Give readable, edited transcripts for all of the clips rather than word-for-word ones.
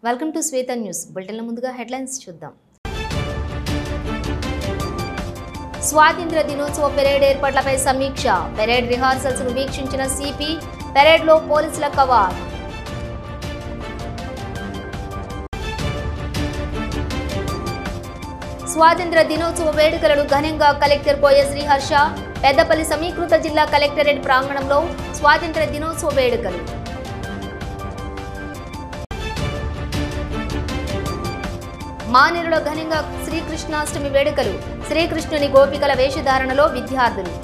Welcome to Shweta news బులెటిన్ల ముందుగా headlines చూద్దాం. స్వాతంత్ర దినోత్సవ పెరేడ్ ఏర్పాట్లపై సమీక్ష. పెరేడ్ రిహార్సల్స్ ను వీక్షించిన సిపి. పెరేడ్ లో పోలీసుల కవార్. స్వాతంత్ర దినోత్సవ వేడుకలను ఘనంగా కలెక్టర్ కోయ శ్రీహర్ష. పెద్దపల్లి సమీకృత జిల్లా కలెక్టరేట్ ప్రాంగణంలో స్వాతంత్ర దినోత్సవ వేడుకలు. మానేరులో ఘనంగా శ్రీకృష్ణాష్టమి వేడుకలు. శ్రీకృష్ణుని గోపికల వేషధారణలో విద్యార్థులు.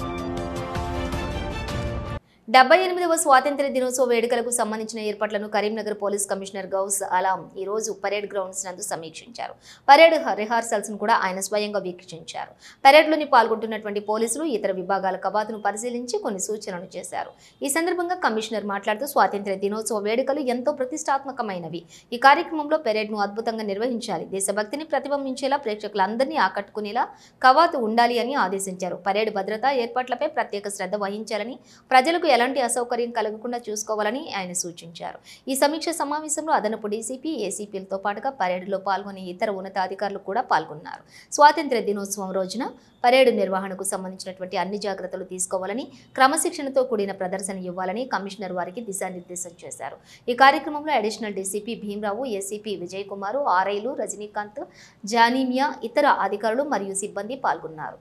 78వ స్వాతంత్ర్య దినోత్సవ వేడుకలకు సంబంధించిన ఏర్పాట్లను కరీంనగర్ పోలీస్ కమిషనర్ గౌస్ అలాం ఈ రోజు పరేడ్ గ్రౌండ్స్ నందు సమీక్షించారు. పరేడ్ రిహార్సల్స్ ను కూడా ఆయన స్వయంగా వీక్షించారు. పరేడ్లోని పాల్గొంటున్నటువంటి పోలీసులు ఇతర విభాగాల కవాతును పరిశీలించి కొన్ని సూచనలు చేశారు. ఈ సందర్భంగా కమిషనర్ మాట్లాడుతూ స్వాతంత్ర్య దినోత్సవ వేడుకలు ఎంతో ప్రతిష్టాత్మకమైనవి. ఈ కార్యక్రమంలో పెరేడ్ ను అద్భుతంగా నిర్వహించాలి. దేశభక్తిని ప్రతిబింబించేలా ప్రేక్షకులందరినీ ఆకట్టుకునేలా కవాతు ఉండాలి అని ఆదేశించారు. పరేడ్ భద్రతా ఏర్పాట్లపై ప్రత్యేక శ్రద్ధ వహించాలని, ప్రజలకు ఎలాంటి అసౌకర్యం కలగకుండా చూసుకోవాలని ఆయన సూచించారు. ఈ సమీక్ష సమావేశంలో అదనపు డీసీపీ, ఏసీపీలతో పాటుగా పరేడ్లో పాల్గొనే ఇతర ఉన్నతాధికారులు కూడా పాల్గొన్నారు. స్వాతంత్ర్య దినోత్సవం రోజున పరేడ్ నిర్వహణకు సంబంధించినటువంటి అన్ని జాగ్రత్తలు తీసుకోవాలని, క్రమశిక్షణతో కూడిన ప్రదర్శన ఇవ్వాలని కమిషనర్ వారికి దిశానిర్దేశం చేశారు. ఈ కార్యక్రమంలో additional DCP Bhimarao, ACP Vijay Kumar, ఆర్ఐలు రజనీకాంత్, జానీమియా, ఇతర అధికారులు మరియు సిబ్బంది పాల్గొన్నారు.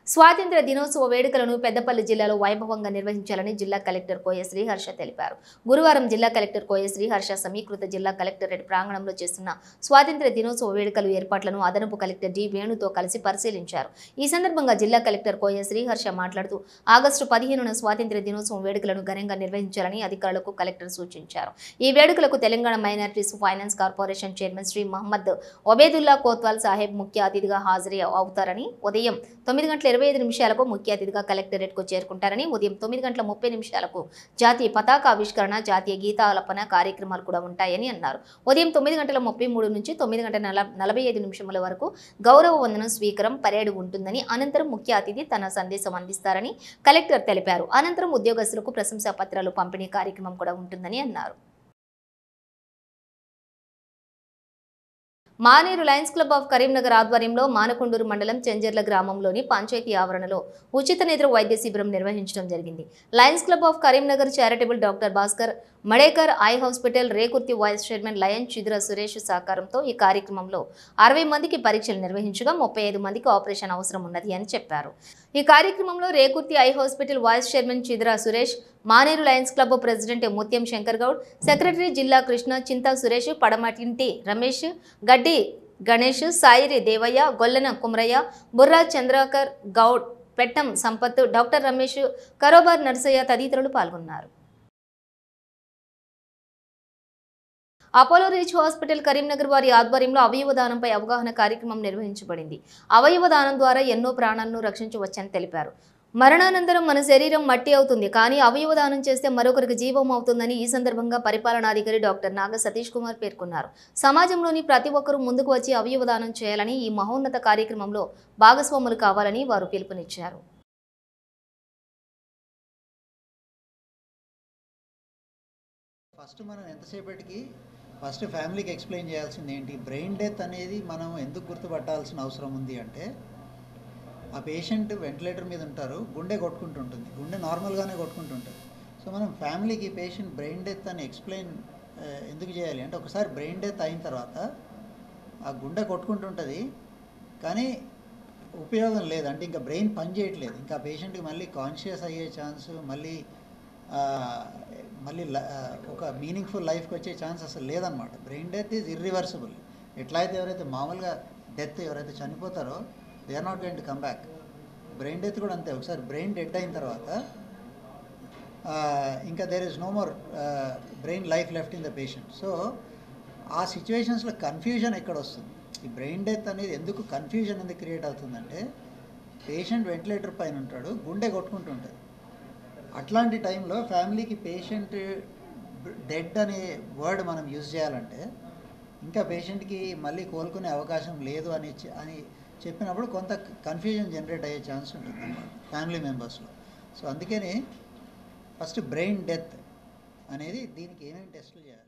స్వాతంత్ర దినోత్సవ వేడుకలను పెద్దపల్లి జిల్లాలో వైభవంగా నిర్వహించాలని జిల్లా కలెక్టర్ కోయ శ్రీహర్ష తెలిపారు. గురువారం జిల్లా కలెక్టర్ కోయ శ్రీహర్ష సమీకృత జిల్లా కలెక్టరేట్ ప్రాంగణంలో చేస్తున్న స్వాతంత్ర దినోత్సవ వేడుకలు ఏర్పాట్లను అదనపు కలెక్టర్ డి వేణుతో కలిసి పరిశీలించారు. ఈ సందర్భంగా జిల్లా కలెక్టర్ కోయ శ్రీహర్ష మాట్లాడుతూ ఆగస్టు 15న స్వాతంత్ర దినోత్సవం వేడుకలను ఘనంగా నిర్వహించాలని అధికారులకు కలెక్టర్ సూచించారు. ఈ వేడుకలకు Telangana minorities finance corporation chairman Shri Mohammed Obedullah Kotwal Saheb ముఖ్య అతిథిగా హాజరు అవుతారని, ఉదయం 9:25 ముఖ్య అతిథిగా కలెక్టరేట్కు చేరుకుంటారని, ఉదయం 9:30 జాతీయ పతాకావిష్కరణ, జాతీయ గీతాలపన కార్యక్రమాలు కూడా ఉంటాయని అన్నారు. ఉదయం 9:33 నుంచి 9:45 వరకు గౌరవ వందనం స్వీకారం పరేడ్ ఉంటుందని, అనంతరం ముఖ్య అతిథి తన సందేశం అందిస్తారని కలెక్టర్ తెలిపారు. అనంతరం ఉద్యోగస్తులకు ప్రశంసా పత్రాలు పంపిణీ కార్యక్రమం కూడా ఉంటుందని అన్నారు. Maneru lions club of Karimnagar ఆధ్వర్యంలో మానకొండూరు మండలం చెంజర్ల గ్రామంలోని పంచాయతీ ఆవరణలో ఉచిత నేత్ర వైద్య శిబిరం నిర్వహించడం జరిగింది. Lions club of Karimnagar charitable doctor Bhaskar Madekar eye hospital Rekurthi vice chairman lion Chidra Suresh సహకారంతో ఈ కార్యక్రమంలో 60 మందికి పరీక్షలు నిర్వహించగా 35 మందికి ఆపరేషన్ అవసరం ఉన్నది అని చెప్పారు. ఈ కార్యక్రమంలో Rekurthi eye hospital vice chairman Chidra Suresh, Maneru lions club president Mutyam Shankar Goud, secretary జిల్లా కృష్ణ, చింతా సురేష్, పడమటింటి రమేష్, గడ్డి గణేష్, సాయిరి దేవయ్య, గొల్లన కుమరయ్య, బుర్రా చంద్రకర్ గౌడ్, పెట్టం సంపత్, డాక్టర్ రమేష్, కరోబార్ నర్సయ్య తదితరులు పాల్గొన్నారు. అపోలో రీచ్ హాస్పిటల్ కరీంనగర్ వారి ఆధ్వర్యంలో అవయవ దానంపై అవగాహన కార్యక్రమం నిర్వహించబడింది. అవయవ దానం ద్వారా ఎన్నో ప్రాణాలను రక్షించవచ్చని తెలిపారు. మరణానంతరం మన శరీరం మట్టి అవుతుంది, కానీ అవయవ దానం చేస్తే మరొకరికి జీవం అవుతుందని ఈ సందర్భంగా పరిపాలనాధికారి డాక్టర్ నాగ సతీష్ కుమార్ పేర్కొన్నారు. సమాజంలోని ప్రతి ఒక్కరూ ముందుకు వచ్చి అవయవ దానం చేయాలని, ఈ మహోన్నత కార్యక్రమంలో భాగస్వాములు కావాలని వారు పిలుపునిచ్చారు. ఫస్ట్ ఫ్యామిలీకి ఎక్స్ప్లెయిన్ చేయాల్సింది ఏంటి, బ్రెయిన్ డెత్ అనేది మనం ఎందుకు గుర్తుపట్టాల్సిన అవసరం ఉంది అంటే, ఆ పేషెంట్ వెంటిలేటర్ మీద ఉంటారు, గుండె కొట్టుకుంటుంటుంది, గుండె నార్మల్గానే కొట్టుకుంటుంటుంది. సో మనం ఫ్యామిలీకి పేషెంట్ బ్రెయిన్ డెత్ అని ఎక్స్ప్లెయిన్ ఎందుకు చేయాలి అంటే, ఒకసారి బ్రెయిన్ డెత్ అయిన తర్వాత ఆ గుండె కొట్టుకుంటుంటుంది కానీ ఉపయోగం లేదు, అంటే ఇంకా బ్రెయిన్ పని చేయట్లేదు, ఇంకా పేషెంట్కి మళ్ళీ కాన్షియస్ అయ్యే ఛాన్స్, మళ్ళీ ఒక మీనింగ్ఫుల్ లైఫ్కి వచ్చే ఛాన్స్ అసలు లేదనమాట. Brain death is irreversible. ఎట్లా అయితే ఎవరైతే మామూలుగా డెత్ ఎవరైతే చనిపోతారో they are not going to come back. Brain death కూడా అంతే, ఒకసారి బ్రెయిన్ డెడ్ అయిన తర్వాత ఇంకా there is no more brain life left in the patient. So ఆ సిచ్యువేషన్స్లో కన్ఫ్యూజన్ ఎక్కడ వస్తుంది, ఈ బ్రెయిన్ డెత్ అనేది ఎందుకు కన్ఫ్యూజన్ ఎందుకు క్రియేట్ అవుతుందంటే, పేషెంట్ వెంటిలేటర్ పైన ఉంటాడు, గుండె కొట్టుకుంటుంటుంది. అట్లాంటి టైంలో ఫ్యామిలీకి పేషెంట్ డెడ్ అనే వర్డ్ మనం యూజ్ చేయాలంటే, ఇంకా పేషెంట్కి మళ్ళీ కోలుకునే అవకాశం లేదు అని చెప్పినప్పుడు కొంత కన్ఫ్యూజన్ జనరేట్ అయ్యే ఛాన్స్ ఉంటుంది అన్నమాట ఫ్యామిలీ మెంబర్స్లో. సో అందుకని ఫస్ట్ బ్రెయిన్ డెత్ అనేది దీనికి ఏమేమి టెస్టులు చేయాలి?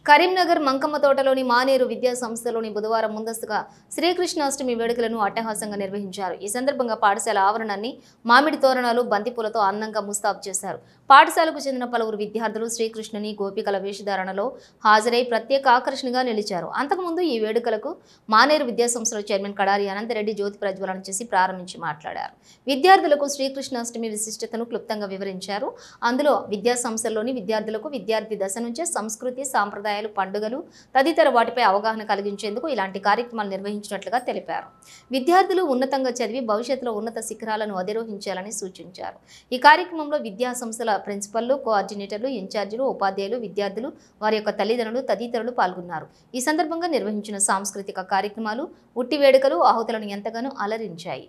కరీంనగర్ మంకమ్మ తోటలోని మానేరు విద్యా సంస్థలోని బుధవారం ముందస్తుగా శ్రీకృష్ణాష్టమి వేడుకలను అట్టహాసంగా నిర్వహించారు. ఈ సందర్భంగా పాఠశాల ఆవరణాన్ని మామిడి తోరణాలు, బంతిపూలతో అందంగా ముస్తాబు చేశారు. పాఠశాలకు చెందిన పలువురు విద్యార్థులు శ్రీకృష్ణుని గోపికల వేషధారణలో హాజరై ప్రత్యేక ఆకర్షణగా నిలిచారు. అంతకుముందు ఈ వేడుకలకు మానేరు విద్యా సంస్థల చైర్మన్ కడారి అనంతరెడ్డి జ్యోతి ప్రజ్వలన చేసి ప్రారంభించి మాట్లాడారు. విద్యార్థులకు శ్రీకృష్ణాష్టమి విశిష్టతను క్లుప్తంగా వివరించారు. అందులో విద్యా సంస్థల్లోని విద్యార్థులకు విద్యార్థి దశ నుంచే సంస్కృతి, సాంప్రదాయాలు, పండుగలు తదితర వాటిపై అవగాహన కలిగించేందుకు ఇలాంటి కార్యక్రమాలు నిర్వహించినట్లుగా తెలిపారు. విద్యార్థులు ఉన్నతంగా చదివి భవిష్యత్తులో ఉన్నత శిఖరాలను అధిరోహించాలని సూచించారు. ఈ కార్యక్రమంలో విద్యా సంస్థల ప్రిన్సిపల్లు, కోఆర్డినేటర్లు, ఇన్ఛార్జీలు, ఉపాధ్యాయులు, విద్యార్థులు, వారి యొక్క తల్లిదండ్రులు తదితరులు పాల్గొన్నారు. ఈ సందర్భంగా నిర్వహించిన సాంస్కృతిక కార్యక్రమాలు, ఉట్టి వేడుకలు ఆహుతులను ఎంతగానో అలరించాయి.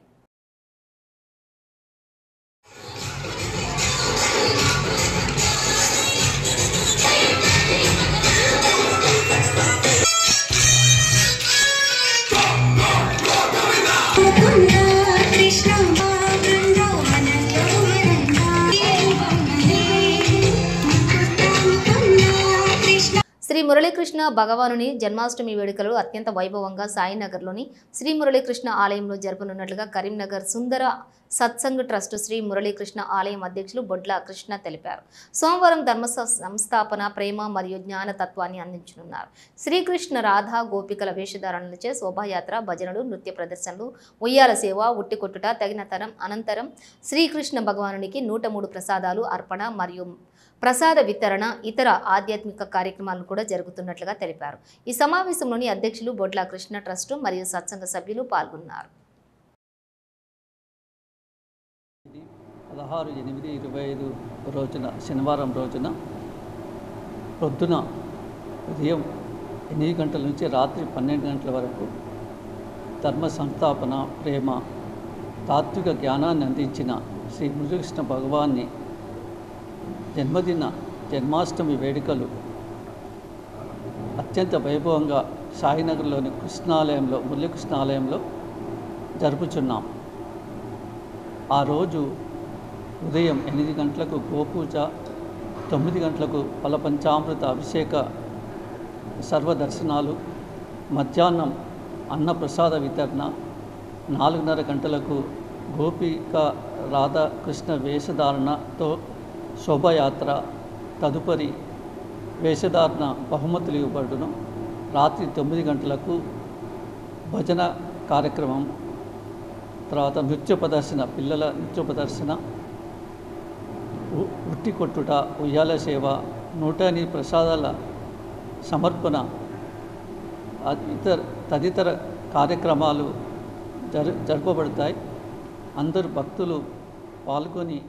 శ్రీ మురళీకృష్ణ భగవానుని జన్మాష్టమి వేడుకలు అత్యంత వైభవంగా సాయినగర్లోని శ్రీ మురళీకృష్ణ ఆలయంలో జరపనున్నట్లుగా కరీంనగర్ సుందర సత్సంగ్ ట్రస్ట్ శ్రీ మురళీకృష్ణ ఆలయం అధ్యక్షులు బొడ్ల కృష్ణ తెలిపారు. సోమవారం ధర్మ సంస్థాపన, ప్రేమ మరియు జ్ఞాన తత్వాన్ని అందించనున్నారు. శ్రీకృష్ణ రాధా గోపికల వేషధారణలచే శోభాయాత్ర, భజనలు, నృత్య ప్రదర్శనలు, ఉయ్యాల సేవ, ఉట్టి కొట్టుట తగిన తరం అనంతరం శ్రీకృష్ణ భగవానునికి 103 ప్రసాదాలు అర్పణ మరియు ప్రసాద వితరణ, ఇతర ఆధ్యాత్మిక కార్యక్రమాలు కూడా జరుగుతున్నట్లుగా తెలిపారు. ఈ సమావేశంలోని అధ్యక్షులు బొడ్ల కృష్ణ ట్రస్ట్ మరియు సత్సంగ సభ్యులు పాల్గొన్నారు. 16/8/25 రోజున శనివారం రోజున పొద్దున ఉదయం 8 గంటల నుంచి రాత్రి 12 గంటల వరకు ధర్మ సంస్థాపన, ప్రేమ, తాత్విక జ్ఞానాన్ని అందించిన శ్రీ మురళీకృష్ణ భగవాన్ని జన్మాష్టమి వేడుకలు అత్యంత వైభవంగా సాయినగర్లోని కృష్ణాలయంలో, మురళీకృష్ణ ఆలయంలో జరుపుచున్నాం. ఆ రోజు ఉదయం 8 గంటలకు గోపూజ, 9 గంటలకు ఫలపంచామృత అభిషేక సర్వదర్శనాలు, మధ్యాహ్నం అన్నప్రసాద వితరణ, 4:30 గంటలకు గోపిక రాధాకృష్ణ వేషధారణతో శోభాయాత్ర, తదుపరి వేషధారణ బహుమతులు ఇవ్వబడును. రాత్రి 9 గంటలకు భజన కార్యక్రమం, తర్వాత నృత్య ప్రదర్శన, పిల్లల నృత్య ప్రదర్శన, ఉట్టి కొట్టుట, ఉయ్యాల సేవ, 108 ప్రసాదాల సమర్పణ, తదితర కార్యక్రమాలు జరపబడతాయి. అందరు భక్తులు పాల్గొని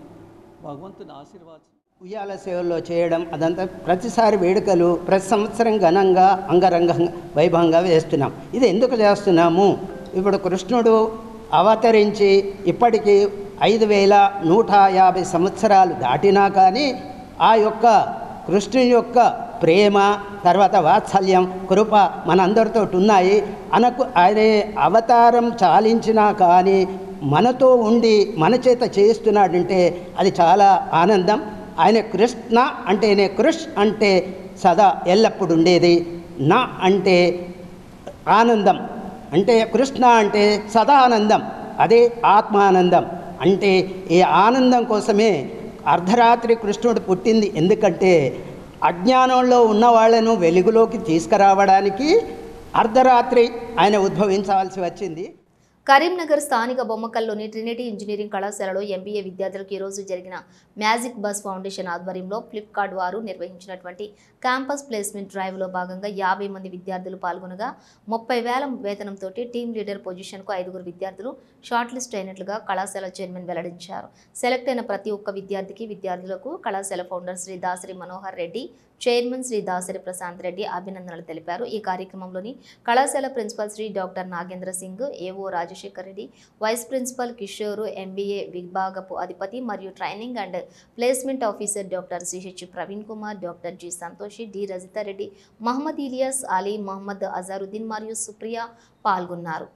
భగవంతుని ఆశీర్వాదం. ఉయ్యాల సేవల్లో చేయడం అదంతా ప్రతిసారి వేడుకలు ప్రతి సంవత్సరం ఘనంగా అంగరంగ వైభవంగా వేస్తున్నాం. ఇది ఎందుకు చేస్తున్నాము? ఇప్పుడు కృష్ణుడు అవతరించి ఇప్పటికీ 5150 సంవత్సరాలు దాటినా కానీ ఆ యొక్క కృష్ణుని యొక్క ప్రేమ, తర్వాత వాత్సల్యం, కృప మనందరితో ఉన్నాయి. ఆయన అవతారం చాలించినా కానీ మనతో ఉండి మన చేత చేస్తున్నాడంటే అది చాలా ఆనందం. ఆయన కృష్ణ అంటేనే, కృష్ అంటే సదా ఎల్లప్పుడు ఉండేది, నా అంటే ఆనందం, అంటే కృష్ణ అంటే సదా ఆనందం, అదే ఆత్మానందం. అంటే ఈ ఆనందం కోసమే అర్ధరాత్రి కృష్ణుడు పుట్టింది. ఎందుకంటే అజ్ఞానంలో ఉన్న వాళ్ళను వెలుగులోకి తీసుకురావడానికి అర్ధరాత్రి ఆయన ఉద్భవించాల్సి వచ్చింది. కరీంనగర్ స్థానిక బొమ్మకల్లోని ట్రినిటీ ఇంజనీరింగ్ కళాశాలలో ఎంబీఏ విద్యార్థులకు ఈరోజు జరిగిన మ్యాజిక్ బస్ ఫౌండేషన్ ఆధ్వర్యంలో ఫ్లిప్కార్ట్ వారు నిర్వహించినటువంటి క్యాంపస్ ప్లేస్మెంట్ డ్రైవ్లో భాగంగా 50 మంది విద్యార్థులు పాల్గొనగా 30,000 వేతనంతో టీమ్ లీడర్ పొజిషన్కు 5 విద్యార్థులు షార్ట్ లిస్ట్ అయినట్లుగా కళాశాల చైర్మన్ వెల్లడించారు. సెలెక్ట్ అయిన ప్రతి ఒక్క విద్యార్థులకు కళాశాల ఫౌండర్ శ్రీ దాసరి మనోహర్ రెడ్డి, చైర్మన్ శ్రీ దాసరి ప్రశాంత్ రెడ్డి అభినందనలు తెలిపారు. ఈ కార్యక్రమంలోని కళాశాల principal Shri doctor Nagendra Singh, AO Rajasekhar Reddy, vice principal Kishore, MBA విభాగపు అధిపతి మరియు training and placement officer doctor CH Praveen Kumar, doctor G Santoshi, D Rajitha Reddy, Mohammed Ilyas, Ali, Mohammed Azharuddin మరియు సుప్రియ పాల్గొన్నారు.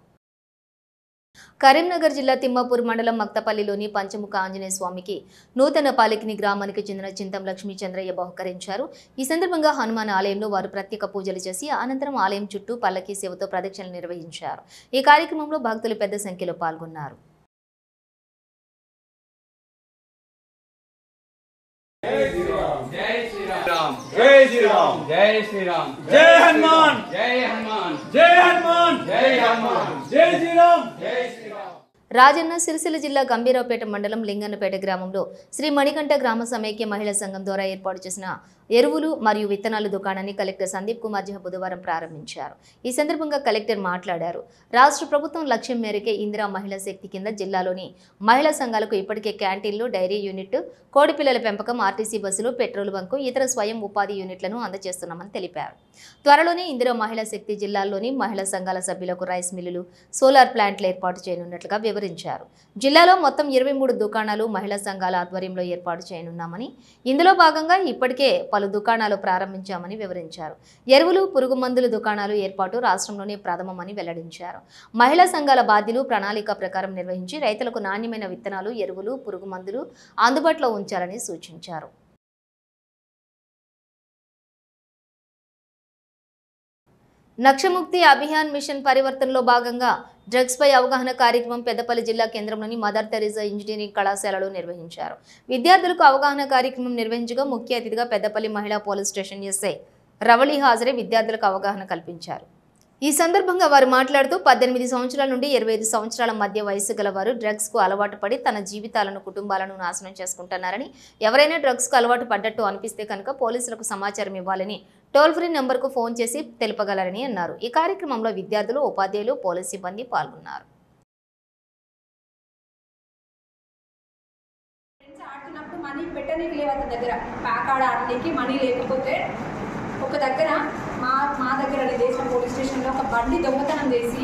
కరీంనగర్ జిల్లా తిమ్మాపూర్ మండలం మక్తపల్లిలోని పంచముఖ ఆంజనేయ స్వామికి నూతన పాలికిని గ్రామానికి చెందిన చింతం లక్ష్మీ చంద్రయ్య బహుకరించారు. ఈ సందర్భంగా హనుమాన్ ఆలయంలో వారు ప్రత్యేక పూజలు చేసి అనంతరం ఆలయం చుట్టూ పల్లకీ సేవతో ప్రదక్షిణలు నిర్వహించారు. ఈ కార్యక్రమంలో భక్తులు పెద్ద సంఖ్యలో పాల్గొన్నారు. जय श्री राम जय श्री राम जय श्री राम जय श्री राम जय हनुमान जय हनुमान जय हनुमान जय हनुमान जय श्री राम जय श्री राम. రాజన్న సిరిసిల్ల జిల్లా గంభీరావుపేట మండలం లింగన్నపేట గ్రామంలో శ్రీ మణికంఠ గ్రామ సమైక్య మహిళా సంఘం ద్వారా ఏర్పాటు చేసిన ఎరువులు మరియు విత్తనాల దుకాణాన్ని కలెక్టర్ సందీప్ కుమార్ ఝా బుధవారం ప్రారంభించారు. ఈ సందర్భంగా కలెక్టర్ మాట్లాడారు. రాష్ట్ర ప్రభుత్వం లక్ష్యం మేరకే ఇందిరా మహిళా శక్తి కింద జిల్లాలోని మహిళా సంఘాలకు ఇప్పటికే క్యాంటీన్లు, డైరీ యూనిట్, కోడిపిల్లల పెంపకం, ఆర్టీసీ బస్సులు, పెట్రోల్ బంకు, ఇతర స్వయం ఉపాధి యూనిట్లను అందజేస్తున్నామని తెలిపారు. త్వరలోనే ఇందిరా మహిళా శక్తి జిల్లాల్లోని మహిళా సంఘాల సభ్యులకు రైస్ మిల్లులు, సోలార్ ప్లాంట్లు ఏర్పాటు చేయనున్నట్లుగా వివరించారు. జిల్లాలో మొత్తం 23 దుకాణాలు మహిళా సంఘాల ఆధ్వర్యంలో ఏర్పాటు చేయనున్నామని, ఇందులో భాగంగా ఇప్పటికే పలు దుకాణాలు ప్రారంభించామని వివరించారు. ఎరువులు, పురుగు మందుల దుకాణాలు ఏర్పాటు రాష్ట్రంలోనే ప్రథమమని వెల్లడించారు. మహిళా సంఘాల బాధ్యులు ప్రణాళిక ప్రకారం నిర్వహించి రైతులకు నాణ్యమైన విత్తనాలు, ఎరువులు, పురుగు మందులు అందుబాటులో ఉంచాలని సూచించారు. నక్షముక్తి అభియాన్ మిషన్ పరివర్తనలో భాగంగా డ్రగ్స్ పై అవగాహన కార్యక్రమం పెద్దపల్లి జిల్లా కేంద్రంలోని మదర్ తెరీసా ఇంజనీరింగ్ కళాశాలలో నిర్వహించారు. విద్యార్థులకు అవగాహన కార్యక్రమం నిర్వహించగా ముఖ్య అతిథిగా పెద్దపల్లి మహిళా పోలీస్ స్టేషన్ ఎస్ఐ రవళి హాజరై విద్యార్థులకు అవగాహన కల్పించారు. ఈ సందర్భంగా వారు మాట్లాడుతూ 18 సంవత్సరాల నుండి 25 సంవత్సరాల మధ్య వయసు గల వారు డ్రగ్స్కు అలవాటు పడి తన జీవితాలను, కుటుంబాలను నాశనం చేసుకుంటున్నారని, ఎవరైనా డ్రగ్స్కు అలవాటు పడ్డట్టు అనిపిస్తే కనుక పోలీసులకు సమాచారం ఇవ్వాలని టోల్ ఫ్రీ నంబర్కు ఫోన్ చేసి తెలుపగలరని అన్నారు. ఈ కార్యక్రమంలో విద్యార్థులు, ఉపాధ్యాయులు, పోలీస్ సిబ్బంది పాల్గొన్నారు. మనీ పెట్టడానికి లేవు అతని దగ్గర, ప్యాక్ ఆడడానికి మనీ లేకపోతే ఒక దగ్గర మా దగ్గర దేశం పోలీస్ స్టేషన్లో ఒక బండి దొంగతనం చేసి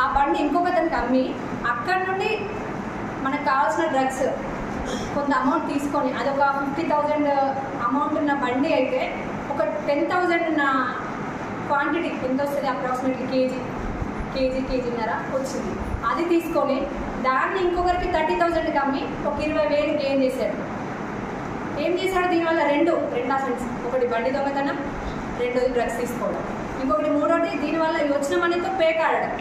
ఆ బండి ఇంకొకతనికి అమ్మి అక్కడ నుండి మనకు కావాల్సిన డ్రగ్స్ కొంత అమౌంట్ తీసుకొని, అదొక 50,000 అమౌంట్ ఉన్న బండి అయితే ఒక 10,000 ఉన్న క్వాంటిటీ ఎంత వస్తుంది, అప్రాక్సిమేట్లీ కేజీన్నర వచ్చింది. అది తీసుకొని దాన్ని ఇంకొకరికి 30,000కి అమ్మి ఒక 20,000 గెయిన్ చేశాడు. ఏం చేశాడు దీనివల్ల? రెండు అసెంట్స్, ఒకటి బండి దొంగతనం, రెండోది డ్రగ్స్ తీసుకోవడం, ఇంకొకటి మూడోది దీనివల్ల వచ్చిన మనీతో పేకాడడం.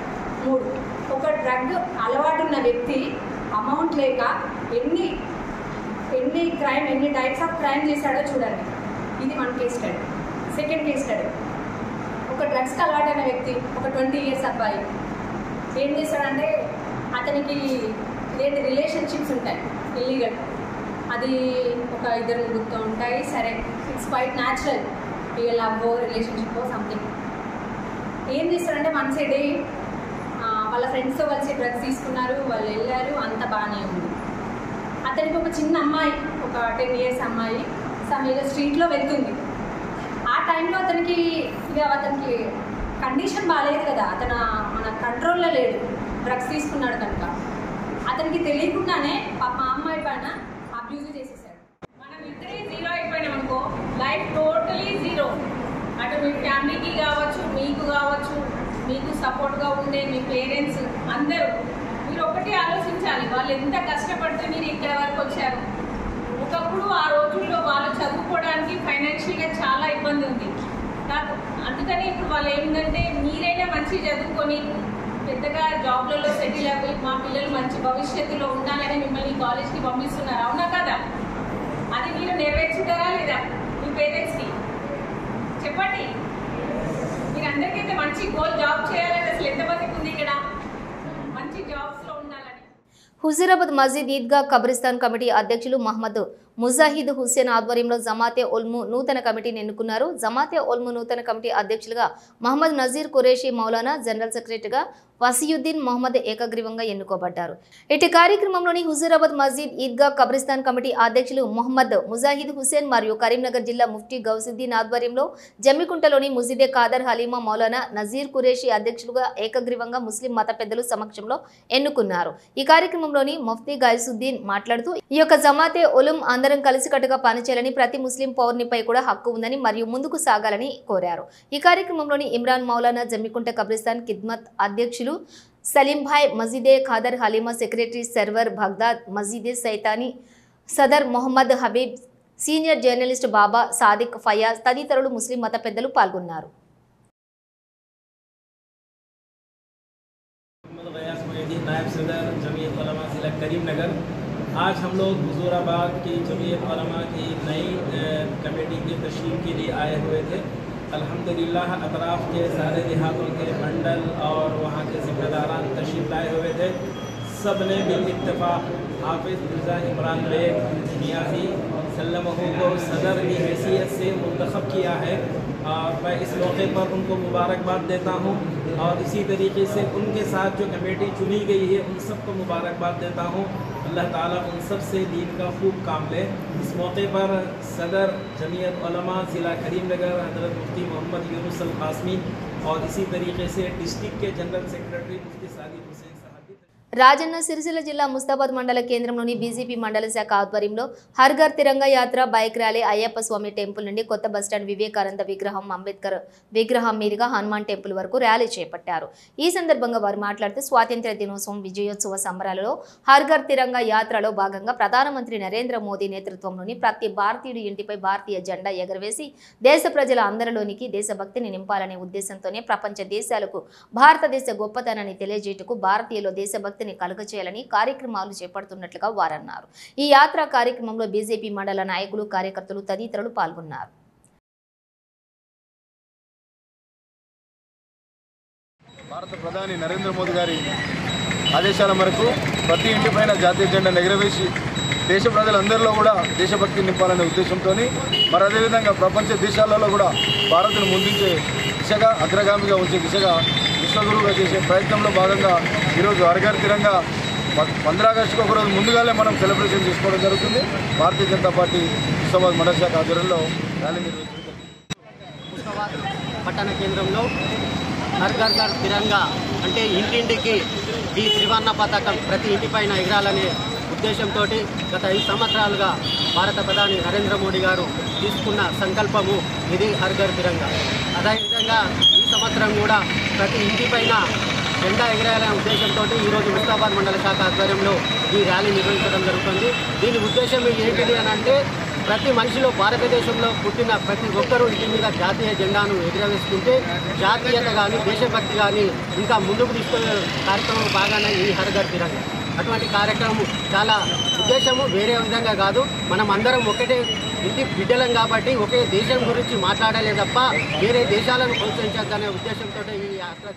3 ఒక డ్రగ్ అలవాటు ఉన్న వ్యక్తి అమౌంట్ లేక ఎన్ని టైప్స్ ఆఫ్ క్రైమ్ చేశాడో చూడండి. ఇది మన case study. Second case study, ఒక డ్రగ్స్కి అలవాటైన వ్యక్తి, ఒక 20 years అబ్బాయి ఏం చేశాడంటే అతనికి రిలేషన్షిప్స్ ఉంటాయి ఇల్లీగల్, అది ఒక 2-3 ఉంటాయి. సరే, ఇట్స్ క్వైట్ న్యాచురల్, ఇక లవ్ రిలేషన్షిప్ సంథింగ్. ఏం చేస్తారంటే వన్స్ ఏ డే వాళ్ళ ఫ్రెండ్స్తో కలిసి డ్రగ్స్ తీసుకున్నారు, వాళ్ళు వెళ్ళారు, అంత బాగానే ఉంది. అతనికి ఒక చిన్న అమ్మాయి, ఒక 10 years అమ్మాయి ఏదో స్ట్రీట్లో వెళ్తుంది. ఆ టైంలో అతనికి కండిషన్ బాగాలేదు కదా, మన కంట్రోల్లో లేడు, డ్రగ్స్ తీసుకున్నాడు కనుక అతనికి తెలియకుండానే మా అమ్మాయి పైన అబ్యూజ్ చేసేసాడు. మనం ఇద్దరే జీరో అయిపోయినాం అనుకో, లైఫ్ టోటలీ జీరో. అటు మీ ఫ్యామిలీకి కావచ్చు, మీకు కావచ్చు, మీకు సపోర్ట్గా ఉండే మీ పేరెంట్స్ అందరూ మీరు ఒకటి ఆలోచించాలి, వాళ్ళు ఎంత కష్టపడితే మీరు ఇక్కడ వరకు వచ్చారు. ఒకప్పుడు ఆ రోజుల్లో వాళ్ళు చదువుకోవడానికి ఫైనాన్షియల్గా చాలా ఇబ్బంది ఉంది. అందుకని ఇప్పుడు వాళ్ళు ఏంటంటే మీరైనా మంచి చదువుకొని పెద్దగా జాబ్లలో సెటిల్ అవ్వి మా పిల్లలు మంచి భవిష్యత్తులో ఉండాలని మిమ్మల్ని కాలేజ్కి పంపిస్తున్నారు, అవునా కదా? అది మీరు నెరవేర్చుతారా లేదా మీ పేరెంట్స్కి? చెప్పండి. మీరు అందరికైతే మంచి గోల్ జాబ్ చేయాలని అసలు ఎంతమందికి ఉంది ఇక్కడ మంచి జాబ్స్లో ఉండాలని? హుజూరాబాద్ మస్జిద్ ఈద్గా కబ్రిస్తాన్ కమిటీ అధ్యక్షులు మహమ్మద్ ముజాహిద్ హుస్సేన్ ఆధ్వర్యంలో జమాతే ఉల్ము నూతన కమిటీని ఎన్నుకున్నారు. జమాతే ఉల్ము నూతన కమిటీ అధ్యక్షులుగా మహమ్మద్ నజీర్ ఖురేషీ మౌలానా, జనరల్ సెక్రటరీగా వసీయుద్దీన్ మొహమ్మద్ ఏకగ్రీవంగా ఎన్నుకోబడ్డారు. ఇటు కార్యక్రమంలోని హుజూరాబాద్ మస్జిద్ ఈద్గా కబ్రిస్తాన్ కమిటీ అధ్యక్షులు మొహమ్మద్ ముజాహిద్ హుస్సేన్ మరియు కరీంనగర్ జిల్లా ముఫ్తీ గౌసుద్దీన్ ఆధ్వర్యంలో జమ్మికుంటలోని ముజిదే ఖాదర్ హలీమా మౌలానా నజీర్ ఖురేషీ అధ్యక్షులుగా ఏకగ్రీవంగా ముస్లిం మత పెద్దలు సమక్షంలో ఎన్నుకున్నారు. ఈ కార్యక్రమంలోని ముఫ్తీ గౌసుద్దీన్ మాట్లాడుతూ ఈ యొక్క జమాతే ఉలుం అందరం కలిసికట్టుగా పనిచేయాలని, ప్రతి ముస్లిం పౌరునిపై కూడా హక్కు ఉందని మరియు ముందుకు సాగాలని కోరారు. ఈ కార్యక్రమంలోని ఇమ్రాన్ మౌలానా, జమ్మికుంట కబ్రిస్తాన్ ఖిద్మత్ అధ్యక్షులు सलीम भाई मस्जिद खादर हलीमा सेक्रेटरी सर्वर बगदाद मस्जिद सैतानी सदर मोहम्मद हबीब సీనియర్ జర్నలిస్ట్ బాబా సాదిక్ ఫయాజ్ తదితరులు ముస్లిం మత పెద్దలు పాల్గొన్నారు. आज हम लोग हुजूराबाद की जमीयत उलमा की नई कमेटी की तशरीफ के लिए आए हुए थे. अल्हम्दुलिल्लाह अतराफ़ के सारे देहातों के मंडल और वहाँ के ज़िम्मेदारान तशरीफ लाए हुए थे. सब ने बिल इत्तेफाक हाफिज़ मिर्ज़ा इमरान बेग नियाज़ी सल्लमहू को सदर की हैसियत से मुंतखब किया है और मैं इस मौके पर उनको मुबारकबाद देता हूँ और इसी तरीके से उनके साथ जो कमेटी चुनी गई है उन सबको मुबारकबाद देता हूँ. अल्लाह ताला उन सब से दीन का खूब काम ले. इस मौके पर सदर जमीयत उलमा ज़िला करीमनगर हज़रत मुफ्ती मोहम्मद यूनुस अल क़ासमी और इसी तरीके से डिस्ट्रिक्ट के जनरल सेक्रेटरी मुफ्ती सादिक हुसैन साहब. రాజన్న సిరిసిల్ల జిల్లా ముస్తాబాద్ మండల కేంద్రంలోని బీజేపీ మండల శాఖ ఆధ్వర్యంలో హర్ ఘర్ తిరంగా యాత్ర బైక్ ర్యాలీ అయ్యప్ప స్వామి టెంపుల్ నుండి కొత్త బస్టాండ్ వివేకానంద విగ్రహం అంబేద్కర్ విగ్రహం మీదుగా హనుమాన్ టెంపుల్ వరకు ర్యాలీ చేపట్టారు. ఈ సందర్భంగా వారు మాట్లాడుతూ స్వాతంత్ర్య దినోత్సవం విజయోత్సవ సంబరాలలో హర్ ఘర్ తిరంగా యాత్రలో భాగంగా ప్రధానమంత్రి నరేంద్ర మోదీ నేతృత్వంలోని ప్రతి భారతీయుడి ఇంటిపై భారతీయ జెండా ఎగరవేసి దేశ ప్రజల అందరిలోనికి దేశభక్తిని నింపాలనే ఉద్దేశంతోనే ప్రపంచ దేశాలకు భారతదేశ గొప్పతనాన్ని తెలియజేయటకు భారతీయుల దేశభక్తి కలుగచేయాలని కార్యక్రమాలు చేపడుతున్నట్లుగా వారన్నారు. ఈ యాత్ర కార్యక్రమంలో బీజేపీ మండల నాయకులు కార్యకర్తలు తదితరులు పాల్గొన్నారు. భారత ప్రధాని నరేంద్ర మోదీ గారి ఆదేశాల మేరకు ప్రతి ఇంటిపైన జాతీయ జెండా ఎగరవేసి దేశ ప్రజలందరిలో కూడా దేశభక్తి నింపాలనే ఉద్దేశంతో మరి అదేవిధంగా ప్రపంచ దేశాలలో కూడా భారత్ను ముందుంచే దిశగా అగ్రగామిగా ఉంచే దిశగా విశ్వగురువుగా చేసే ప్రయత్నంలో భాగంగా ఈరోజు హర్ ఘర్ తిరంగా 15 ఆగస్టుకు ఒకరోజు ముందుగానే మనం సెలబ్రేషన్ చేసుకోవడం జరుగుతుంది. భారతీయ జనతా పార్టీ ముస్తాబాద్ మండల శాఖ ఆధ్వర్యంలో ర్యాలీ నిర్వహించారు. ముస్తాబాద్ పట్టణ కేంద్రంలో హర్ ఘర్ తిరంగా అంటే ఇంటింటికి ఈ త్రివర్ణ పతాకం ప్రతి ఇంటిపైన ఎగరాలనే ఉద్దేశంతో గత 5 సంవత్సరాలుగా భారత ప్రధాని నరేంద్ర మోడీ గారు తీసుకున్న సంకల్పము ఇది హర్ ఘర్ తిరంగా. అదేవిధంగా ఈ సంవత్సరం కూడా ప్రతి ఇంటిపైన జెండా ఎగరేయాలనే ఉద్దేశంతో ఈరోజు ముస్తాబాద్ మండల శాఖ ఆధ్వర్యంలో ఈ ర్యాలీ నిర్వహించడం జరుగుతుంది. దీని ఉద్దేశం ఏంటిది అని అంటే ప్రతి మనిషిలో భారతదేశంలో పుట్టిన ప్రతి ఒక్కరూ ఇంటి మీద జాతీయ జెండాను ఎగురవేసుకుంటే జాతీయత కానీ దేశభక్తి కానీ ఇంకా ముందుకు తీసుకునే కార్యక్రమం బాగానే ఈ హర్ ఘర్ తిరంగా. అటువంటి కార్యక్రమం చాలా ఉద్దేశము వేరే విధంగా కాదు. మనం అందరం ఒకటే ఇంటి బిడ్డలం కాబట్టి ఒకే దేశం గురించి మాట్లాడాలే తప్ప వేరే దేశాలను ప్రోత్సహించద్దనే ఉద్దేశంతో ఈ యాత్ర.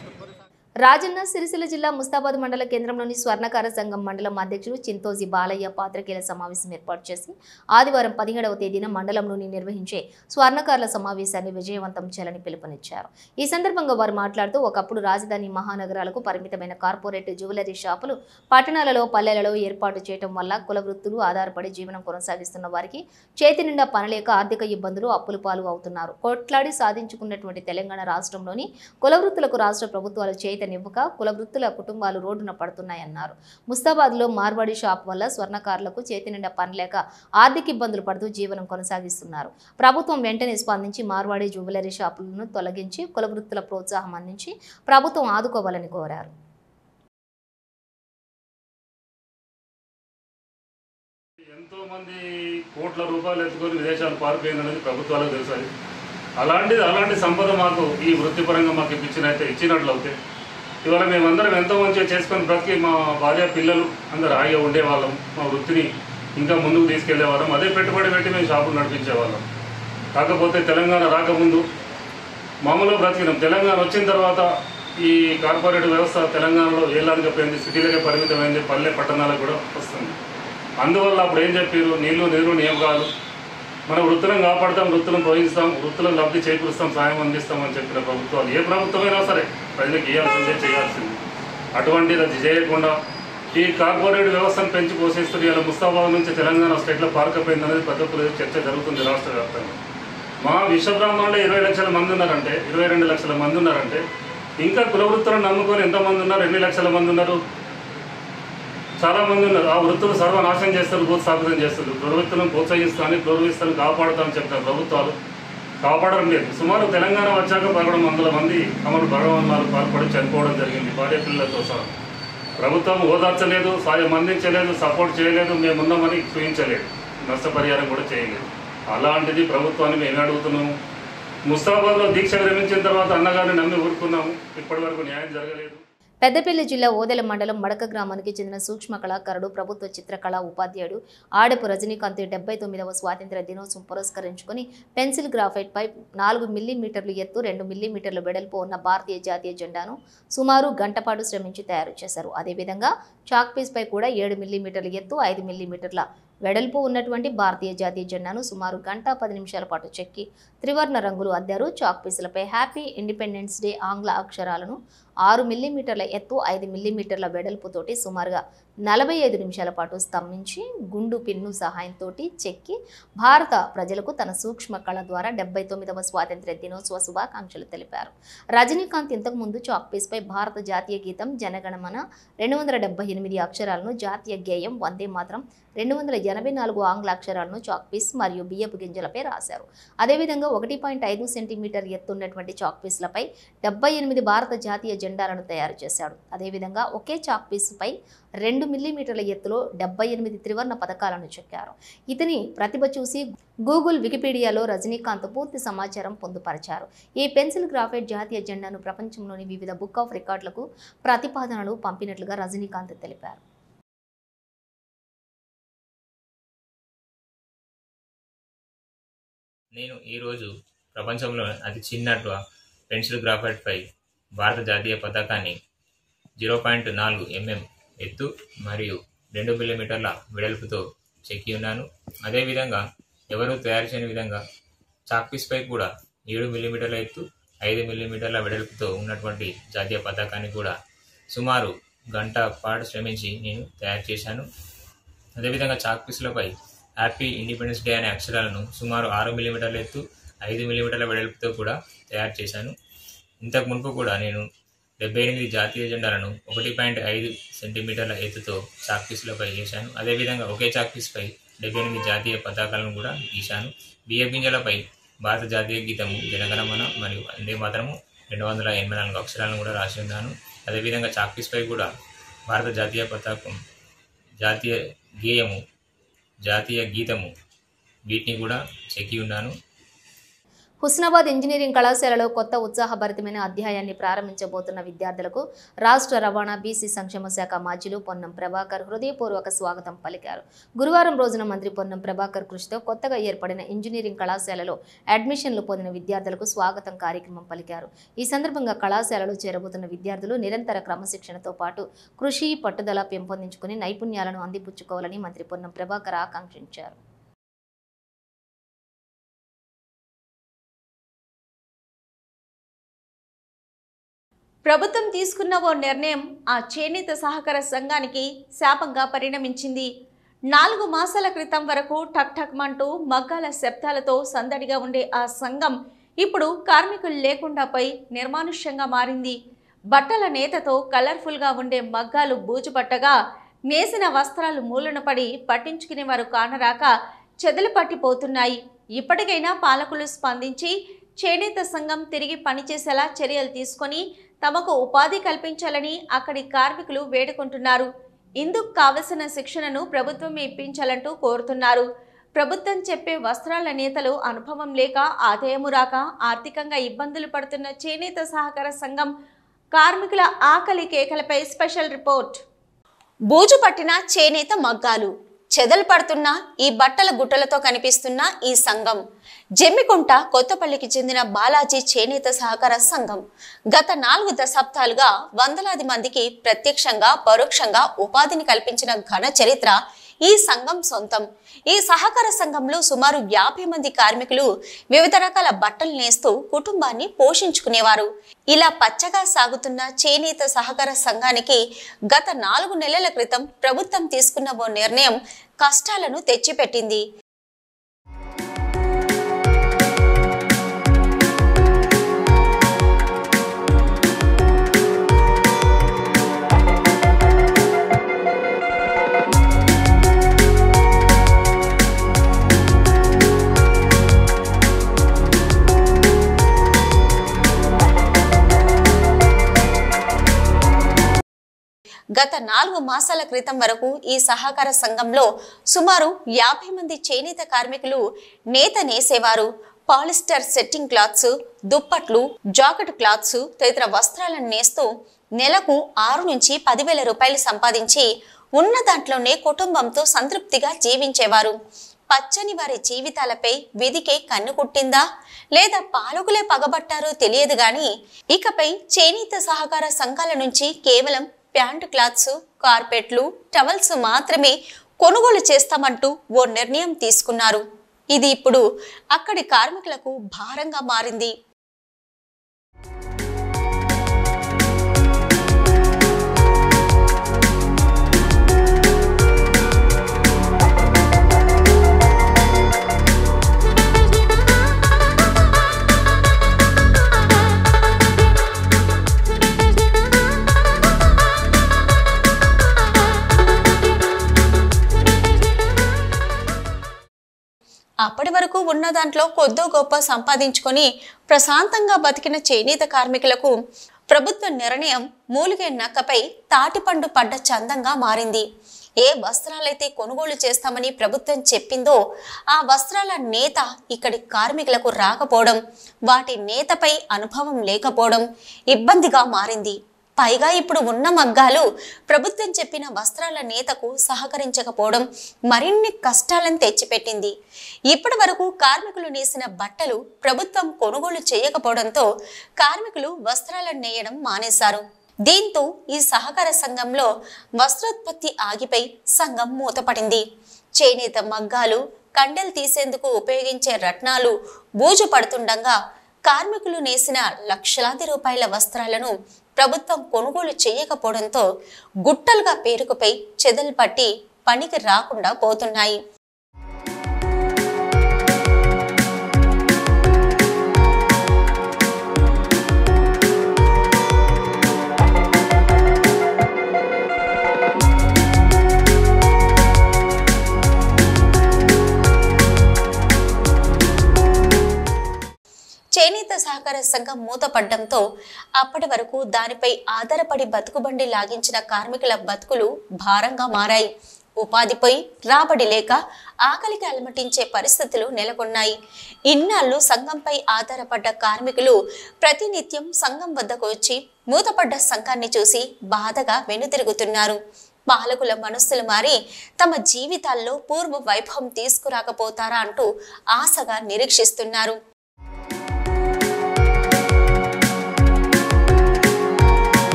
రాజన్న సిరిసిల్ల జిల్లా ముస్తాబాద్ మండల కేంద్రంలోని స్వర్ణకార సంఘం మండలం అధ్యక్షుడు చింతోజీ బాలయ్య పాత్రికేయుల సమావేశం ఏర్పాటు చేసి ఆదివారం 17వ తేదీన మండలంలోని నిర్వహించే స్వర్ణకారుల సమావేశాన్ని విజయవంతం చేయాలని పిలుపునిచ్చారు. ఈ సందర్భంగా వారు మాట్లాడుతూ ఒకప్పుడు రాజధాని మహానగరాలకు పరిమితమైన కార్పొరేట్ జ్యువెలరీ షాపులు పట్టణాలలో పల్లెలలో ఏర్పాటు చేయడం వల్ల కుల వృత్తులు ఆధారపడి జీవనం కొనసాగిస్తున్న వారికి చేతి నిండా పనిలేక ఆర్థిక ఇబ్బందులు అప్పుల పాలు అవుతున్నారు. కొట్లాడి సాధించుకున్నటువంటి తెలంగాణ రాష్ట్రంలోని కుల వృత్తులకు రాష్ట్ర ప్రభుత్వాలు నివ్వక కుల వృత్తుల కుటుంబాలు రోడ్డున పడుతున్నాయన్నారు. ముస్తాబాద్లో మార్వాడి షాప్ వల్ల స్వర్ణకారులకు చేతి నిండా పని లేక ఆర్థిక ఇబ్బందులు పడుతూ జీవనం కొనసాగిస్తున్నారు. ప్రభుత్వం వెంటనే స్పందించి మార్వాడి జ్యువెలరీ షాపులను తొలగించి కుల వృత్తుల ప్రోత్సాహం అందించి ప్రభుత్వం ఆదుకోవాలని కోరారు. ఎంతో మంది కోట్ల రూపాయలు ఎత్తుకొని విదేశాలు పారిపోయిందనేది ప్రభుత్వాలకు తెలుసు. అలాంటి సంపద మాకు ఈ వృత్తిపరంగా మాకు ఇచ్చినట్లు అవుతాయి. ఇవాళ మేమందరం ఎంతో మంచిగా చేసుకొని బ్రతికి మా భార్య పిల్లలు అందరూ హాయిగా ఉండేవాళ్ళం. మా వృత్తిని ఇంకా ముందుకు తీసుకెళ్లేవాళ్ళం. అదే పెట్టుబడి పెట్టి మేము షాపులు నడిపించేవాళ్ళం. కాకపోతే తెలంగాణ రాకముందు మామూలుగా బ్రతికినాం. తెలంగాణ వచ్చిన తర్వాత ఈ కార్పొరేట్ వ్యవస్థ తెలంగాణలో ఏలాదికపోయింది, సిటీలకే పరిమితమైంది, పల్లె పట్టణాలకు కూడా వస్తుంది. అందువల్ల అప్పుడు ఏం చెప్పారు, నీరు నియమకాలు, మన వృత్తులను కాపాడుతాం, వృత్తులను ప్రోత్సహిస్తాం, వృత్తులను లబ్ధి చేకూరుస్తాం, సాయం అందిస్తామని చెప్పిన ప్రభుత్వాలు ఏ ప్రభుత్వమైనా సరే ప్రజలకు ఇవ్వాల్సిందే, చేయాల్సింది. అటువంటిది అది చేయకుండా ఈ కార్పొరేట్ వ్యవస్థను పెంచి పోషిస్తుంది. ఇలా ముస్తాబాద్ నుంచి తెలంగాణ స్టేట్లో పారకపోయింది అనేది పెద్ద చర్చ జరుగుతుంది రాష్ట్ర వ్యాప్తంగా. మా విశ్వబ్రాహ్మణులు 20 లక్షల మంది ఉన్నారంటే, 22 లక్షల మంది ఉన్నారంటే ఇంకా కుల వృత్తులను నమ్ముకొని ఎంతమంది ఉన్నారు, ఎన్ని లక్షల మంది ఉన్నారు, చాలామంది ఉన్నారు. ఆ వృత్తులు సర్వనాశనం చేస్తారు, భూస్థాపితం చేస్తారు. కుల వృత్తులను ప్రోత్సహిస్తామని, కుల వృత్తులను కాపాడుతామని చెప్పిన ప్రభుత్వాలు కాపాడడం లేదు. సుమారు తెలంగాణ వచ్చాక 1100 మంది అమలు భగవన్మాలు పాల్పడి చనిపోవడం జరిగింది, భార్య పిల్లలతో సహా. ప్రభుత్వం ఓదార్చలేదు, సాయం అందించలేదు, సపోర్ట్ చేయలేదు, మేమున్నామని చూపించలేదు, నష్టపరిహారం కూడా చేయలేదు. అలాంటిది ప్రభుత్వాన్ని మేము అడుగుతున్నాము. ముస్తాబాద్లో దీక్ష విరమించిన తర్వాత అన్నగారిని నమ్మి ఊరుకున్నాము, ఇప్పటి వరకు న్యాయం జరగలేదు. పెద్దపల్లి జిల్లా ఓదెల మండలం మడక గ్రామానికి చెందిన సూక్ష్మ కళాకారుడు, ప్రభుత్వ చిత్రకళా ఉపాధ్యాయుడు ఆడపు రజనీకాంత్ 79వ స్వాతంత్ర దినోత్సవం పురస్కరించుకుని పెన్సిల్ గ్రాఫైట్ పై 4 మిల్లీమీటర్లు ఎత్తు 2 మిల్లీమీటర్ల వెడల్పు ఉన్న భారతీయ జాతీయ జెండాను సుమారు గంటపాటు శ్రమించి తయారు చేశారు. అదేవిధంగా చాక్ పీస్ పై కూడా 7 మిల్లీమీటర్ల ఎత్తు 5 మిల్లీమీటర్ల వెడల్పు ఉన్నటువంటి భారతీయ జాతీయ జెండాను సుమారు గంట 10 నిమిషాల పాటు చెక్కి త్రివర్ణ రంగులు అద్దారు. చాక్ పీసులపై హ్యాపీ ఇండిపెండెన్స్ డే ఆంగ్ల అక్షరాలను 6 మిల్లీమీటర్ల ఎత్తు 5 మిల్లీమీటర్ల వెడల్పుతోటి సుమారుగా 45 నిమిషాల పాటు స్తంభించి గుండు పిన్ను సహాయంతో చెక్కి భారత ప్రజలకు తన సూక్ష్మ కళ ద్వారా 79వ స్వాతంత్ర్య దినోత్సవ శుభాకాంక్షలు తెలిపారు. రజనీకాంత్ ఇంతకుముందు చాక్ పీస్పై భారత జాతీయ గీతం జనగణమన 278 అక్షరాలను, జాతీయ గేయం వందే మాత్రం 284 ఆంగ్ల అక్షరాలను చాక్ పీస్ మరియు బియ్యపు గింజలపై రాశారు. అదేవిధంగా 1.5 సెంటీమీటర్ ఎత్తున్నటువంటి చాక్ పీస్లపై 78 భారత జాతీయ జెండాలను తయారు చేశాడు. అదేవిధంగా ఒకే చాక్ పీస్పై 2 మిల్లీమీటర్ల ఎత్తులో 78 త్రివర్ణ పథకాలను చెక్కారు. ఇతని ప్రతిభ చూసి గూగుల్, వికీపీడియాలో రజనీకాంత్ పూర్తి సమాచారం పొందుపరిచారు. ఈ పెన్సిల్ గ్రాఫైట్ జాతీయ జెండాను ప్రపంచంలోని వివిధ బుక్ ఆఫ్ రికార్డులకు ప్రతిపాదనలు పంపినట్లుగా రజనీకాంత్ తెలిపారు. నేను ఈరోజు ప్రపంచంలో అతి చిన్నట్టు పెన్సిల్ గ్రాఫైట్ పై భారత జాతీయ పతాకాన్ని 0.4 mm ఎత్తు మరియు 2 మిల్లీమీటర్ల వెడల్పుతో చెక్కి ఉన్నాను. అదేవిధంగా ఎవరూ తయారు చేయని విధంగా చాక్ పీస్ పై కూడా 7 మిల్లీమీటర్ల ఎత్తు 5 మిల్లీమీటర్ల వెడల్పుతో ఉన్నటువంటి జాతీయ పతాకాన్ని కూడా సుమారు గంట పాటు శ్రమించి నేను తయారు చేశాను. అదేవిధంగా చాక్ పీస్లపై హ్యాపీ ఇండిపెండెన్స్ డే అనే అక్షరాలను సుమారు 6 మిల్లీమీటర్ల ఎత్తు 5 మిల్లీమీటర్ల వెడల్పుతో కూడా తయారు చేశాను. ఇంతకు మునుపు కూడా నేను 78 జాతీయ జెండాలను 1.5 సెంటీమీటర్ల ఎత్తుతో చాక్ పీసులపై వేశాను. అదేవిధంగా ఒకే చాక్ పీస్పై 78 జాతీయ పతాకాలను కూడా గీశాను. బియ్య గింజలపై భారత జాతీయ గీతము జనగణమన మరియు వందే మాత్రము 284 అక్షరాలను కూడా రాసి ఉన్నాను. అదేవిధంగా చాక్ పీస్పై కూడా భారత జాతీయ పతాకం, జాతీయ గేయము, జాతీయ గీతము వీటిని కూడా చెక్కి ఉన్నాను. హుస్నాబాద్ ఇంజనీరింగ్ కళాశాలలో కొత్త ఉత్సాహభరితమైన అధ్యాయాన్ని ప్రారంభించబోతున్న విద్యార్థులకు రాష్ట్ర రవాణా బీసీ సంక్షేమ శాఖ మాజీలు పొన్నం ప్రభాకర్ హృదయపూర్వక స్వాగతం పలికారు. గురువారం రోజున మంత్రి పొన్నం ప్రభాకర్ కృషితో కొత్తగా ఏర్పడిన ఇంజనీరింగ్ కళాశాలలో అడ్మిషన్లు పొందిన విద్యార్థులకు స్వాగతం కార్యక్రమం పలికారు. ఈ సందర్భంగా కళాశాలలో చేరబోతున్న విద్యార్థులు నిరంతర క్రమశిక్షణతో పాటు కృషి, పట్టుదల పెంపొందించుకుని నైపుణ్యాలను అందిపుచ్చుకోవాలని మంత్రి పొన్నం ప్రభాకర్ ఆకాంక్షించారు. ప్రభుత్వం తీసుకున్న ఓ నిర్ణయం ఆ చేనేత సహకార సంఘానికి శాపంగా పరిణమించింది. 4 మాసాల క్రితం వరకు ఠక్ ఠక్ మంటూ మగ్గాల శబ్దాలతో సందడిగా ఉండే ఆ సంఘం ఇప్పుడు కార్మికులు లేకుండా పోయి నిర్మానుష్యంగా మారింది. బట్టల నేతతో కలర్ఫుల్గా ఉండే మగ్గాలు బూజుపట్టగా, నేసిన వస్త్రాలు మూలన పడి పట్టించుకునేవారు కానరాక చెదలు పట్టిపోతున్నాయి. ఇప్పటికైనా పాలకులు స్పందించి చేనేత సంఘం తిరిగి పనిచేసేలా చర్యలు తీసుకొని తమకు ఉపాధి కల్పించాలని అక్కడి కార్మికులు వేడుకుంటున్నారు. ఇందుకు కావలసిన శిక్షణను ప్రభుత్వం ఇప్పించాలంటూ కోరుతున్నారు. ప్రభుత్వం చెప్పే వస్త్రాల నేతలు అనుభవం లేక, ఆదాయము రాక ఆర్థికంగా ఇబ్బందులు పడుతున్న చేనేత సహకార సంఘం కార్మికుల ఆకలి కేకలపై స్పెషల్ రిపోర్ట్. బూజు పట్టిన చేనేత మగ్గాలు, చెదలు పడుతున్న ఈ బట్టల గుట్టలతో కనిపిస్తున్న ఈ సంఘం జమ్మికుంట కొత్తపల్లికి చెందిన బాలాజీ చేనేత సహకార సంఘం గత 4 దశాబ్దాలుగా వందలాది మందికి ప్రత్యక్షంగా పరోక్షంగా ఉపాధిని కల్పించిన ఘన చరిత్ర ఈ సంఘం సొంతం. ఈ సహకార సంఘంలో సుమారు 50 మంది కార్మికులు వివిధ రకాల బట్టలు నేస్తూ కుటుంబాన్ని పోషించుకునేవారు. ఇలా పచ్చగా సాగుతున్న చేనేత సహకార సంఘానికి గత 4 నెలల క్రితం ప్రభుత్వం తీసుకున్న ఓ నిర్ణయం కష్టాలను తెచ్చిపెట్టింది. గత 4 మాసాల క్రితం వరకు ఈ సహకార సంఘంలో సుమారు 50 మంది చేనేత కార్మికులు నేత నేసేవారు. పాలిస్టర్ సెట్టింగ్ క్లాత్స్, దుప్పట్లు, జాకెట్ క్లాత్స్ తదితర వస్త్రాలను నేస్తూ నెలకు 6 నుంచి 10,000 రూపాయలు సంపాదించి ఉన్న దాంట్లోనే కుటుంబంతో సంతృప్తిగా జీవించేవారు. పచ్చని వారి జీవితాలపై విధికే కన్ను కుట్టిందా లేదా పాలకులే పగబట్టారో తెలియదు గాని ఇకపై చేనేత సహకార సంఘాల నుంచి కేవలం ప్యాంటు క్లాత్స్, కార్పెట్లు, టవల్స్ మాత్రమే కొనుగోలు చేస్తామంటూ ఓ నిర్ణయం తీసుకున్నారు. ఇది ఇప్పుడు అక్కడి కార్మికులకు భారంగా మారింది. అప్పటి వరకు ఉన్న దాంట్లో కొద్దో గొప్ప సంపాదించుకొని ప్రశాంతంగా బతికిన చేనేత కార్మికులకు ప్రభుత్వ నిర్ణయం మూలిగే నక్కపై తాటిపండు పడ్డ చందంగా మారింది. ఏ వస్త్రాలైతే కొనుగోలు చేస్తామని ప్రభుత్వం చెప్పిందో ఆ వస్త్రాల నేత ఇక్కడి కార్మికులకు రాకపోవడం, వాటి నేతపై అనుభవం లేకపోవడం ఇబ్బందిగా మారింది. పైగా ఇప్పుడు ఉన్న మగ్గాలు ప్రభుత్వం చెప్పిన వస్త్రాల నేతకు సహకరించకపోవడం మరిన్ని కష్టాలను తెచ్చిపెట్టింది. ఇప్పటి వరకు కార్మికులు నేసిన బట్టలు ప్రభుత్వం కొనుగోలు చేయకపోవడంతో కార్మికులు వస్త్రాలను నేయడం మానేశారు. దీంతో ఈ సహకార సంఘంలో వస్త్రోత్పత్తి ఆగిపోయి సంఘం మూతపడింది. చేనేత మగ్గాలు, కండెలు తీసేందుకు ఉపయోగించే రత్నాలు బూజు పడుతుండగా కార్మికులు నేసిన లక్షలాది రూపాయల వస్త్రాలను ప్రభుత్వం కొనుగోలు చేయకపోవడంతో గుట్టలుగా పేరుకుపోయి చెదలు పట్టి పనికి రాకుండా పోతున్నాయి. చేనేత సహకార సంఘం మూతపడ్డంతో అప్పటి వరకు దానిపై ఆధారపడి బతుకుబండి లాగించిన కార్మికుల బతుకులు భారంగా మారాయి. ఉపాధిపై రాబడి లేక ఆకలికి అలమటించే పరిస్థితులు నెలకొన్నాయి. ఇన్నాళ్ళు సంఘంపై ఆధారపడ్డ కార్మికులు ప్రతినిత్యం సంఘం వద్దకు వచ్చి మూతపడ్డ సంఘాన్ని చూసి బాధగా వెనుతిరుగుతున్నారు. పాలకుల మనస్సులు మారి తమ జీవితాల్లో పూర్వ వైభవం తీసుకురాకపోతారా అంటూ ఆశగా నిరీక్షిస్తున్నారు.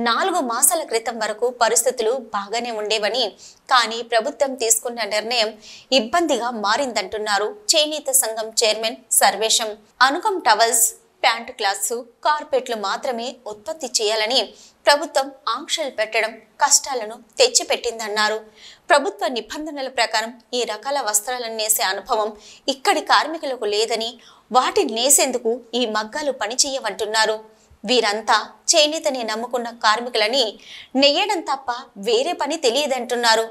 నాలుగు మాసాల క్రితం వరకు పరిస్థితులు బాగానే ఉండేవని, కానీ ప్రభుత్వం తీసుకున్న నిర్ణయం ఇబ్బందిగా మారిందంటున్నారు చేనేత సంఘం చైర్మన్ సర్వేశం. అనుకం టవల్స్, ప్యాంటు క్లాత్స్, కార్పెట్లు మాత్రమే ఉత్పత్తి చేయాలని ప్రభుత్వం ఆంక్షలు పెట్టడం కష్టాలను తెచ్చిపెట్టిందన్నారు. ప్రభుత్వ నిబంధనల ప్రకారం ఈ రకాల వస్త్రాలను నేసే అనుభవం ఇక్కడి కార్మికులకు లేదని, వాటిని నేసేందుకు ఈ మగ్గాలు పనిచేయవంటున్నారు. వీరంతా చేనేతని నమ్ముకున్న కార్మికులని నెయ్యడం తప్ప వేరే పని తెలియదంటున్నారు.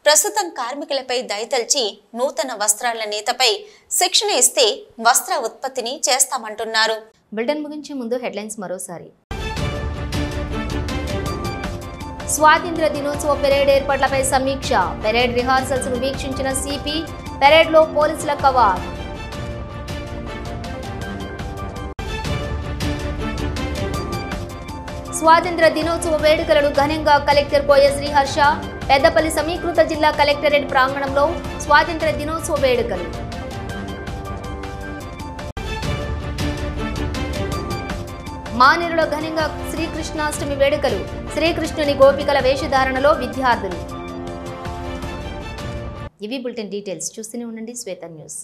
ప్రస్తుతం కార్మికులపై దయతల్చి నూతన వస్త్రాల నేతపై శిక్షణ ఇస్తే వస్త్ర ఉత్పత్తిని చేస్తామంటున్నారు. బులెటిన్ ముగించే ముందు హెడ్లైన్స్ మరోసారి. స్వాతంత్ర దినోత్సవ పెరేడ్ ఏర్పాట్లపై సమీక్ష. పెరేడ్ రిహార్సల్స్ ను వీక్షించిన సిపి. పెరేడ్ లో పోలీసుల కవార్. స్వాతంత్ర దినోత్సవ వేడుకలను ఘనంగా కలెక్టర్ కోయ శ్రీహర్ష. పెద్దపల్లి సమీకృత జిల్లా కలెక్టరేట్ ప్రాంగణంలో స్వాతంత్ర దినోత్సవ వేడుకలు. మానేరులో ఘనంగా శ్రీకృష్ణాష్టమి వేడుకలు. శ్రీకృష్ణుని గోపికల వేషధారణలో విద్యార్థులు. ఇవి బులెటిన్ డీటెయిల్స్. చూస్తూనే ఉండండి శ్వేత న్యూస్.